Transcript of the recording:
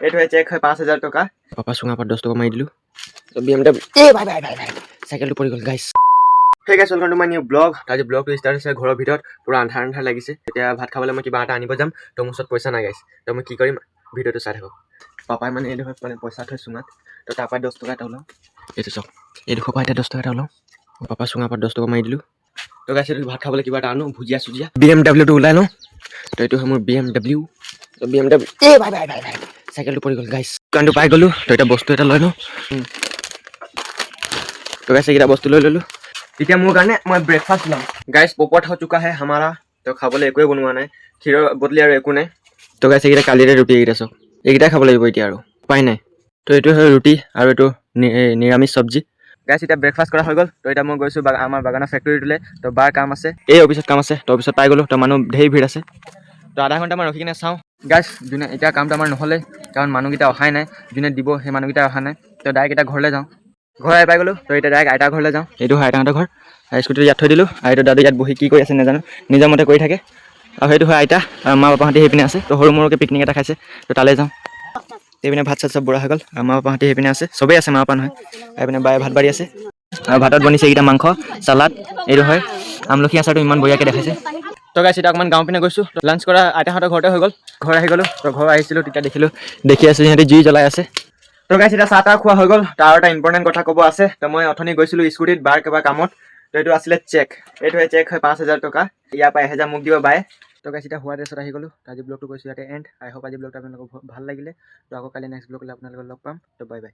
এইটো চেক হয় 5,000 টকা। পাপা চুঙা পাত 10 টকা মাৰি দিলোঁ। তো BMW ভাই চাইকেলটো পৰি গ'ল গাইছ। সেই guys welcome to my new blog. আজি ব্লগটো ষ্টাৰ্ট হৈছে ঘৰৰ ভিতৰত পুৰা আন্ধাৰ লাগিছে। এতিয়া ভাত খাবলৈ মই কিবা এটা আনিব যাম। তো মোৰ ওচৰত পইচা নাই গাইছ। তো মই কি কৰিম ভিডিঅ'টো চাই থাকক। পাপাই মানে এইডোখৰ মানে পইচা থৈ চুঙাত। তো তাৰপৰা 10 টকা এটা ওলাওঁ। এইটো চাওক এইডোখৰ পৰা এতিয়া 10 টকা এটা ওলাওঁ। পাপা চুঙা পাত 10 টকা মাৰি দিলোঁ। তো গাইছ এইটো ভাত খাবলৈ কিবা এটা আনো ভুজিয়া চুজিয়া। BMWটো ওলাই লওঁ। তো এইটো হয় মোৰ BMW। তো BMW ভাই চাইকেলটো পৰি গ'ল গাইছ। দোকানটো পাই গ'লোঁ। তো এতিয়া বস্তু এটা লৈ লওঁ। तो गाइस এইকেইটা বস্তু লৈ ল'লোঁ। এতিয়া মোৰ কাৰণে মই ব্ৰেকফাষ্ট ল'ম গাইছ। পপট হৈ চুকা হে হামাৰা। তো খাবলৈ একোৱে বনোৱা নাই, ক্ষীৰৰ বদলি আৰু একো নাই। তো গাইছ এইকেইটা কালিৰে ৰুটি এইকেইটা চাওক, এইকেইটাই খাব লাগিব এতিয়া আৰু উপায় নাই। তো এইটো হয় ৰুটি আৰু এইটো নিৰামিষ চব্জি। গাইছ এতিয়া ব্ৰেকফাষ্ট কৰা হৈ গ'ল। তো এতিয়া মই গৈছোঁ আমাৰ বাগানৰ ফেক্টৰীটোলৈ। তো বাৰ কাম আছে, এই অফিচত কাম আছে। তো অফিচত পাই গ'লোঁ। তো মানুহ ঢেৰ ভিৰ আছে। তো আধা ঘণ্টামান ৰখি কিনে চাওঁ গাইছ। যোনে এতিয়া কামটো আমাৰ নহ'লে, কাৰণ মানুহকেইটা অহাই নাই। যোনে দিব সেই মানুহকেইটা অহা নাই। তো ডাইৰেক্ট এতিয়া ঘৰলৈ যাওঁ। ঘৰ আহি পাই গ'লোঁ। তো এতিয়া ডাইৰেক্ট আইতাৰ ঘৰলৈ যাওঁ। এইটো হয় আইতাহঁতৰ ঘৰ। স্কুটিটো ইয়াত থৈ দিলোঁ। আৰু এইটো দাদা ইয়াত বহি কি কৰি আছে নাজানো, নিজৰ মতে কৰি থাকে। আৰু সেইটো হয় আইতা আৰু মা পাপাহঁতে সেইপিনে আছে। তো সৰু মৰুকৈ পিকনিক এটা খাইছে। তো তালৈ যাওঁ। সেইপিনে ভাত চাত চব বুঢ়া হৈ গ'ল। আৰু মা পাপাহঁতে সেইপিনে আছে, চবেই আছে, মা পাপা নহয়। সেইপিনে বায়ে ভাত বাঢ়ি আছে। আৰু ভাতত বনিছে এইকেইটা মাংস চালাড। এইটো হয় আমলখি আচাৰটো ইমান বঢ়িয়াকৈ দেখাইছে। তো গাইছ এতিয়া অকণমান গাঁও পিনে গৈছোঁ। লাঞ্চ কৰা আইতাহঁতৰ ঘৰতে হৈ গ'ল। ঘৰ আহি গ'লোঁ। তো ঘৰ আহিছিলোঁ তেতিয়া দেখি আছোঁ সিহঁতে জুই জ্বলাই আছে। তো গাইছ এতিয়া চাহ তাহ খোৱা হৈ গ'ল। তাৰ এটা ইম্পৰ্টেণ্ট কথা ক'ব আছে। তো মই অথনি গৈছিলোঁ স্কুটিত বাৰ কিবা কামত। তো এইটো আছিলে চেক। এইটো চেক হয় 5,000 টকা। ইয়াৰ পৰা 1,000 মোক দিব বায়ে। তো গাইছ এতিয়া হোৱা ড্ৰেছত আহি গ'লোঁ। আজি ব্লগটো কৈছোঁ ইয়াতে এণ্ড। আই হোপ আজি ব্লগটো আপোনালোকক ভাল লাগিলে। তো আকৌ কালি নেক্সট ব্লগ আপোনালোকক লগ পাম। তো বাই বাই।